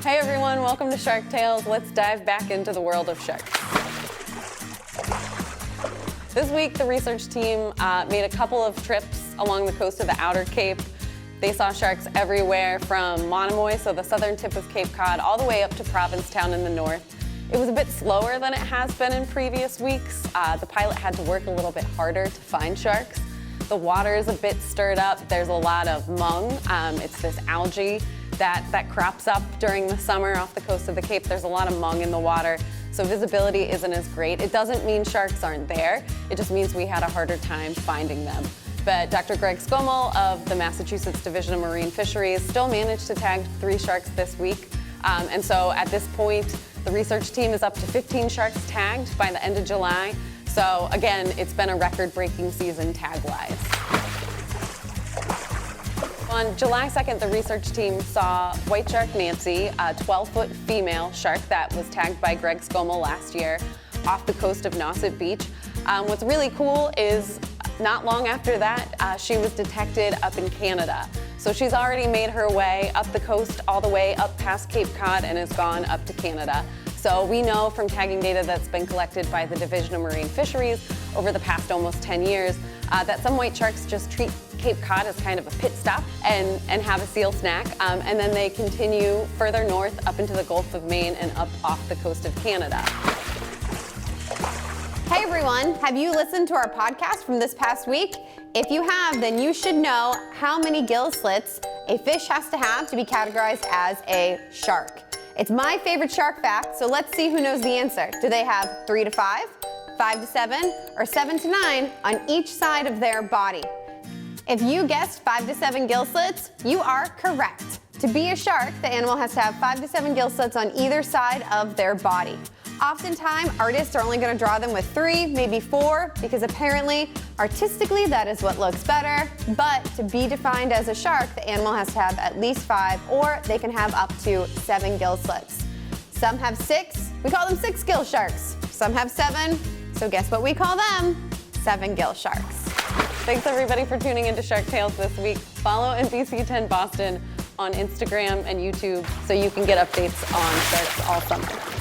Hey everyone, welcome to Shark Tales. Let's dive back into the world of sharks. This week, the research team made a couple of trips along the coast of the Outer Cape. They saw sharks everywhere from Monomoy, so the southern tip of Cape Cod, all the way up to Provincetown in the north. It was a bit slower than it has been in previous weeks. The pilot had to work a little bit harder to find sharks. The water is a bit stirred up. There's a lot of MUNG. It's this algae that crops up during the summer off the coast of the Cape. There's a lot of MUNG in the water, so visibility isn't as great. It doesn't mean sharks aren't there. It just means we had a harder time finding them. But Dr. Greg Skomal of the Massachusetts Division of Marine Fisheries still managed to tag 3 sharks this week. And so at this point, the research team is up to 15 sharks tagged by the end of July. So again, it's been a record-breaking season tag-wise. On July 2nd, the research team saw white shark NAN-SEA, a 12-foot female shark that was tagged by Greg Skomal last year off the coast of Nauset Beach. What's really cool is not long after that, she was detected up in Canada. So she's already made her way up the coast all the way up past Cape Cod and has gone up to Canada. So we know from tagging data that's been collected by the Division of Marine Fisheries over the past almost 10 years that some white sharks just treat Cape Cod as kind of a pit stop and have a seal snack, and then they continue further north up into the Gulf of Maine and up off the coast of Canada. Hey everyone, have you listened to our podcast from this past week? If you have, then you should know how many gill slits a fish has to have to be categorized as a shark. It's my favorite shark fact, so let's see who knows the answer. Do they have 3 to 5, 5 to 7, or 7 to 9 on each side of their body? If you guessed 5 to 7 gill slits, you are correct. To be a shark, the animal has to have 5 to 7 gill slits on either side of their body. Oftentimes, artists are only going to draw them with 3, maybe 4, because apparently, artistically, that is what looks better. But to be defined as a shark, the animal has to have at least 5, or they can have up to 7 gill slits. Some have 6, we call them 6 gill sharks. Some have 7, so guess what we call them? 7 gill sharks. Thanks everybody for tuning into Shark Tales this week. Follow NBC10 Boston on Instagram and YouTube so you can get updates on sharks all summer.